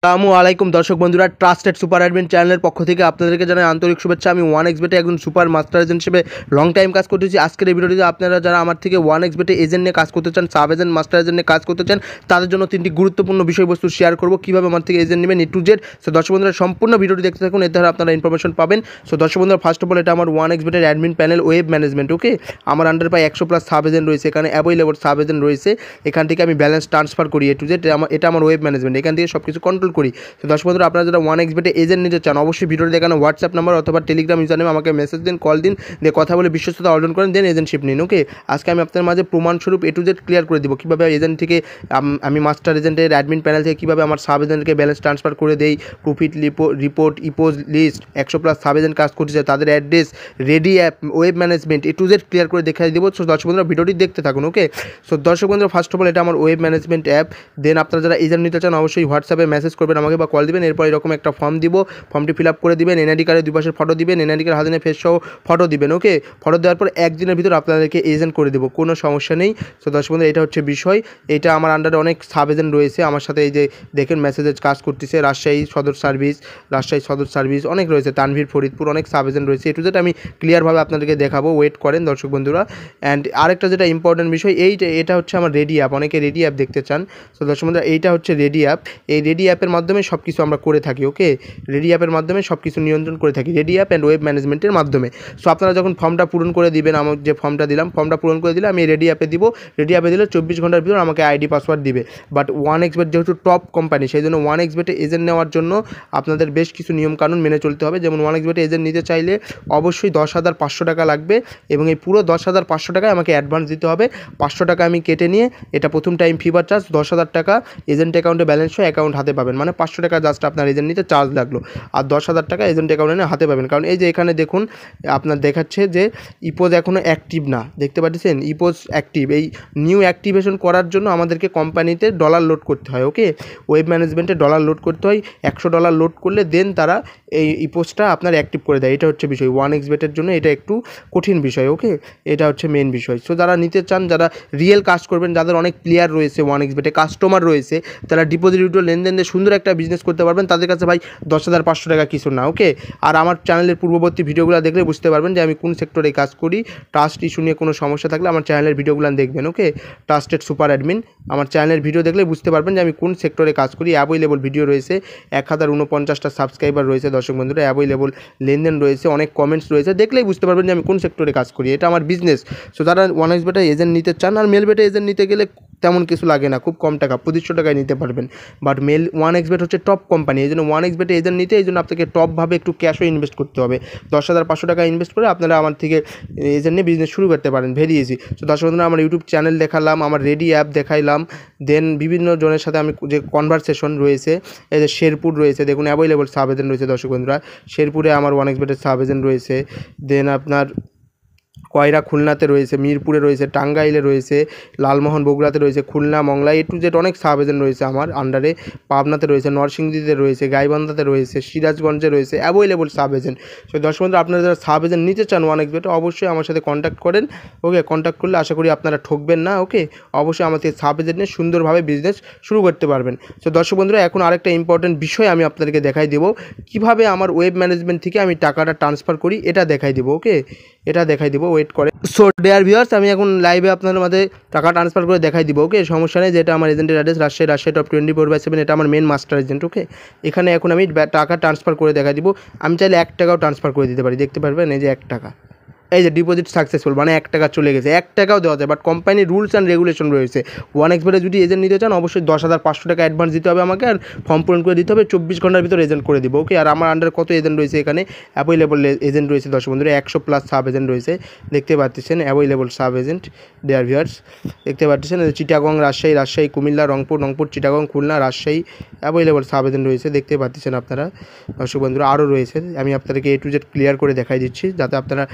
আসসালামু আলাইকুম দর্শক বন্ধুরা, ট্রাস্টেড সুপার অ্যাডমিন চ্যানেলের পক্ষ থেকে আপনাদেরকে জানাই আন্তরিক শুভেচ্ছা। আমি 1xBet একজন সুপার মাস্টার এজেন্ট হিসেবে লং টাইম কাজ করতেছি। আজকের এই ভিডিওটিতে আপনারা যারা আমার থেকে 1xBet এজেন্ট নিয়ে কাজ করতে চান, সাব এজেন্ট, মাস্টার এজেন্ট নিয়ে কাজ করতে চান, তাদের জন্য 3টি গুরুত্বপূর্ণ বিষয়বস্তু শেয়ার করব, কীভাবে আমার থেকে এজেন্ট নেবেন A to Z। সো দর্শক বন্ধুরা সম্পূর্ণ ভিডিওটি দেখতে থাকুন, এর দ্বারা আপনারা ইনফরমেশন পাবেন। সো দর্শক বন্ধুরা, ফার্স্ট অফ অল এটা আমার 1xBet এর অ্যাডমিন প্যানেল ওয়েব ম্যানেজমেন্ট। ওকে, আমার আন্ডার প্রায় 100+ সাব এজেন্ট রয়েছে, এখানে অ্যাভেলেবল সাব এজেন্ট রয়েছে। এখান থেকে আমি ব্যালেন্স ট্রান্সফার করি A to Z। এটা আমার ওয়েব ম্যানেজমেন্ট, এখান থেকে সব কিছু কন্ট্রোল করি। তো দর্শক বন্ধুরা, আপনারা যারা 1xBet এজেন্ট নিতে চান, অবশ্যই ভিডিওতে দেখানো হোয়াটসঅ্যাপ নাম্বার অথবা টেলিগ্রাম ইউজার নেমে আমাকে মেসেজ দিন, কল দিন, দিয়ে কথা বলে বিশ্বস্ততা অর্জন করেন, দেন এজেন্টশিপ নিন। ওকে, আজকে আমি আপনাদের মাঝে প্রমাণস্বরূপ A to Z ক্লিয়ার করে দিব, কীভাবে এজেন্ট থেকে আমি মাস্টার এজেন্টের অ্যাডমিন প্যানেল থেকে কীভাবে আমার সাব এজেন্টকে ব্যালেন্স ট্রান্সফার করে দেই, profit report, ePOS list, 100+ sub agent কাজ করছে, তাদের address, ready app, web management A to Z clear করে দেখাই দেবো। সো দর্শক বন্ধুরা, ভিডিওটি দেখতে থাকুন। ওকে, সো দর্শক বন্ধুরা, ফার্স্ট অফ অল এটা আমার ওয়েব ম্যানেজমেন্ট অ্যাপ। দেন আপনারা যারা এজেন্ট নিতে চান, অবশ্যই হোয়াটসঅ্যাপে মেসেজ করবেন আমাকে বা কল দিবেন। এরপর এরকম একটা ফর্ম দিব, ফর্মটি ফিল আপ করে দিবেন, এনআইডি কার্ডের দুই পাশের ফটো দিবেন, এনআইডি কার্ড হাতে নিয়ে ফেস সহ ফটো দিবেন। ওকে, ফটো দেওয়ার পর একদিনের ভিতর আপনাদেরকে এজেন্ট করে দেবো, কোনো সমস্যা নেই। সো দর্শক বন্ধুরা, এটা হচ্ছে বিষয়। এটা আমার আন্ডারে অনেক সাব এজেন্ট রয়েছে আমার সাথে, এই যে দেখেন মেসেজের কাজ করতেছে, রাজশাহী সদর সার্ভিস অনেক রয়েছে, তানভীর, ফরিদপুর, অনেক সাব এজেন্ট রয়েছে। A to Z আমি ক্লিয়ারভাবে আপনাদেরকে দেখাবো, ওয়েট করেন দর্শক বন্ধুরা। অ্যান্ড আরেকটা যেটা ইম্পর্টেন্ট বিষয়, এটা হচ্ছে আমার রেডি অ্যাপ। অনেকে রেডি অ্যাপ দেখতে চান। সো দর্শক বন্ধুরা, এইটা হচ্ছে রেডি অ্যাপ। এই রেডি অ্যাপের মাধ্যমে সব কিছু আমরা করে থাকি। ওকে, রেডি অ্যাপের মাধ্যমে সব কিছু নিয়ন্ত্রণ করে থাকি, রেডি অ্যাপ অ্যান্ড ওয়েব ম্যানেজমেন্টের মাধ্যমে। সো আপনারা যখন ফর্মটা পূরণ করে দিবেন, আমার যে ফর্মটা দিলাম, ফর্মটা পূরণ করে দিলে আমি রেডি অ্যাপে দিব। রেডি অ্যাপে দিলে 24 ঘন্টার ভিতর আমাকে আইডি পাসওয়ার্ড দিবে। বাট 1xBet যেহেতু টপ কোম্পানি, সেই জন্য 1xBet এজেন্ট নেওয়ার জন্য আপনাদের বেশ কিছু নিয়মকানুন মেনে চলতে হবে। যেমন 1xBet এজেন্ট নিতে চাইলে অবশ্যই 10,500 টাকা লাগবে, এবং এই পুরো 10,500 টাকায় আমাকে অ্যাডভান্স দিতে হবে। 500 টাকা আমি কেটে নিয়ে, এটা প্রথম টাইম ফিবার চার্জ, 10,000 টাকা এজেন্ট অ্যাকাউন্টে ব্যালেন্স হয়ে অ্যাকাউন্ট হাতে পাবেন। মানে 500 টাকা জাস্ট আপনার এজেন্ট নিতে চার্জ লাগলো, আর 10,000 টাকা এজেন্ট অ্যাকাউন্টে হাতে পাবেন। কারণ এই যে এখানে দেখুন, আপনার দেখাচ্ছে যে ইপোজ এখনও অ্যাক্টিভ না, দেখতে পাচ্ছেন ইপোজ অ্যাক্টিভ। এই নিউ অ্যাক্টিভেশন করার জন্য আমাদেরকে কোম্পানিতে ডলার লোড করতে হয়। ওকে, ওয়েব ম্যানেজমেন্টে ডলার লোড করতে হয়, $100 লোড করলে দেন তারা এই ইপোজটা আপনার অ্যাক্টিভ করে দেয়। এটা হচ্ছে বিষয় 1xBet-এর জন্য, এটা একটু কঠিন বিষয়। ওকে, এটা হচ্ছে মেন বিষয়। সো যারা নিতে চান, যারা রিয়েল কাজ করবেন, যাদের অনেক প্লেয়ার রয়েছে 1xBet-এ, কাস্টমার রয়েছে, তারা ডিপোজিট উইথড্র লেনদেন দিয়ে সুন্দর একটা বিজনেস করতে পারবেন, তাদের কাছে ভাই 10,500 টাকা কিছু না। ওকে, আর আমার চ্যানেলের পূর্ববর্তী ভিডিওগুলো দেখলে বুঝতে পারবেন যে আমি কোন সেক্টরে কাজ করি। ট্রাস্ট ইস্যু নিয়ে কোনো সমস্যা থাকলে আমার চ্যানেলের ভিডিওগুলো দেখবেন। ওকে, ট্রাস্টেড সুপার অ্যাডমিন, আমার চ্যানেলের ভিডিও দেখলে বুঝতে পারবেন যে আমি কোন সেক্টরে কাজ করি। অ্যাভেলেবল ভিডিও রয়েছে, 1049টা সাবস্ক্রাইবার রয়েছে দর্শক বন্ধুরা, অ্যাভেলেবল লেনদেন রয়েছে, অনেক কমেন্টস রয়েছে, দেখলেই বুঝতে পারবেন যে আমি কোন সেক্টরে কাজ করি। এটা আমার বিজনেস। সো যারা 1xBet এজেন্ট নিতে চান, আর মেলবেটে এজেন্ট নিতে গেলে তেমন কিছু লাগে না, খুব কম টাকা, 2500 টাকায় নিতে পারবেন। বাট 1xBet হচ্ছে টপ কোম্পানি, এই জন্য 1xBet এজেন্ট নিতে এই জন্য আপনাকে টপভাবে একটু ক্যাশও ইনভেস্ট করতে হবে। 10,500 টাকা ইনভেস্ট করে আপনারা আমার থেকে এজেন্ট নিয়ে বিজনেস শুরু করতে পারেন, ভেরি ইজি। তো দর্শক বন্ধুরা, আমার ইউটিউব চ্যানেল দেখালাম, আমার রেডি অ্যাপ দেখাইলাম, দেন বিভিন্ন জনের সাথে আমি যে কনভারসেশন রয়েছে, এই যে শেরপুর রয়েছে, দেখুন অ্যাভেলেবল সাব এজেন্ট রয়েছে দর্শক বন্ধুরা। শেরপুরে আমার 1xBet-এর সাব এজেন্ট রয়েছে। দেন আপনার কয়রা খুলনাতে রয়েছে, মিরপুরে রয়েছে, টাঙ্গাইলে রয়েছে, লালমোহন বগুড়াতে রয়েছে, Khulna, Mongla, A to Z অনেক সাব এজেন্ট রয়েছে আমার আন্ডারে। পাবনাতে রয়েছে, নরসিংদীতে রয়েছে, গাইবান্ধাতে রয়েছে, সিরাজগঞ্জে রয়েছে, অ্যাভেলেবল সাব এজেন্ট। সো দর্শক বন্ধুরা, আপনারা যারা সাব এজেন্ট নিতে চান 1xBet, অবশ্যই আমার সাথে কন্ট্যাক্ট করেন। ওকে, কন্ট্যাক্ট করলে আশা করি আপনারা ঠকবেন না। ওকে, অবশ্যই আমার থেকে সাব এজেন্ট নিয়ে সুন্দরভাবে বিজনেস শুরু করতে পারবেন। সো দর্শক বন্ধুরা, এখন আরেকটা ইম্পর্টেন্ট বিষয় আমি আপনাদেরকে দেখাই দেবো, কীভাবে আমার ওয়েব ম্যানেজমেন্ট থেকে আমি টাকাটা ট্রান্সফার করি, এটা দেখাই দেবো। ওকে, এটা দেখাই দেবো, ওয়েট করে। সো ডিয়ার ভিউয়ার্স, আমি এখন লাইভে আপনাদের মধ্যে টাকা ট্রান্সফার করে দেখাই দিব। ওকে, সমস্যা নেই। যেটা আমার এজেন্টের অ্যাড্রেস, রাজশাহী টপ 24/7, এটা আমার মেন মাস্টার এজেন্ট। ওকে, এখানে এখন আমি টাকা ট্রান্সফার করে দেখাই দিব। আমি চাইলে 1 টাকাও ট্রান্সফার করে দিতে পারি, দেখতে পারবেন এই যে 1 টাকা, এই যে ডিপোজিট সাকসেসফুল, মানে 1 টাকা চলে গেছে। 1 টাকাও দেওয়া যায়, বাট কোম্পানির রুলস অ্যান্ড রেগুলেশন রয়েছে। 1xBet-এ যদি এজেন্ট নিতে চান, অবশ্যই 10,500 টাকা অ্যাডভান্স দিতে হবে আমাকে, আর ফর্ম পূরণ করে দিতে হবে, 24 ঘন্টার ভিতরে এজেন্ট করে দিব। ওকে, আর আমার আন্ডার কত এজেন্ট রয়েছে, এখানে অ্যাভেলেবল এজেন্ট রয়েছে দর্শক বন্ধুরা, 100+ সাব এজেন্ট রয়েছে, দেখতে পাচ্ছেন available sub agent dear viewers, দেখতে পাচ্ছেন Chittagong, Rajshahi, Comilla, Rangpur, Chittagong, Khulna, Rajshahi, available sub agent রয়েছে, দেখতে পাচ্ছেন আপনারা দর্শক বন্ধুরা। আরও রয়েছে, আমি আপনাদেরকে A to Z ক্লিয়ার করে দেখাই দিচ্ছি, যাতে আপনারা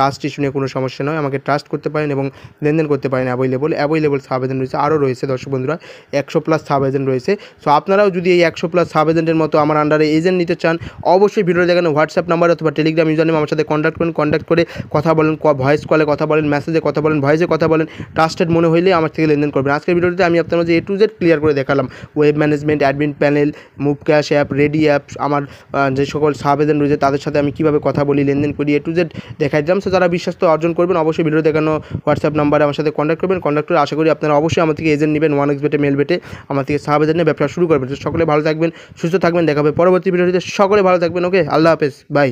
ট্রাস্ট ইস্যু নিয়ে কোনো সমস্যা নয়, আমাকে ট্রাস্ট করতে পারেন এবং লেনদেন করতে পারেন। অ্যাভেলেবল সাব এজেন্ট রয়েছে, আরও রয়েছে দর্শক বন্ধুরা 100+ সাব এজেন্ট রয়েছে। সো আপনারাও যদি এই 100+ সাব এজেন্টের মতো আমার আন্ডারে এজেন্ট নিতে চান, অবশ্যই ভিডিও দেখানো হোয়াটসঅ্যাপ নাম্বার অথবা টেলিগ্রাম ইউজার নেম আমার সাথে কন্ট্যাক্ট করে কথা বলেন, ভয়েস কলে কথা বলেন, মেসেজে কথা বলেন, ভয়েসে কথা বলেন। ট্রাস্টেড মনে হইলে আমার থেকে লেনদেন করবেন। আজকের ভিডিওতে আমি আপনার মাঝে A to Z ক্লিয়ার করে দেখালাম। Web management, admin panel, move cash app, ready app, আমার যে সকল সাব এজেন্ট রয়েছে তাদের সাথে আমি কীভাবে কথা বলি, লেনদেন করি, A to Z দেখাই দিলাম। সো যারা বিশ্বাস অর্জন করবেন অবশ্যই ভিডিও দেখানো হোয়াটসঅ্যাপ নাম্বারে আমার সাথে কন্ট্যাক্ট করে আশা করি আপনারা অবশ্যই আমার থেকে এজেন্ট নেবেন, 1xBet মেল বেটে আমার থেকে সাব এজেন্ট নিয়ে ব্যবসা শুরু করবেন। সকলে ভালো থাকবেন, সুস্থ থাকবেন, দেখা হবে পরবর্তী ভিডিওতে। সকলে ভালো থাকবেন, ওকে, আল্লাহ হাফেজ, বাই।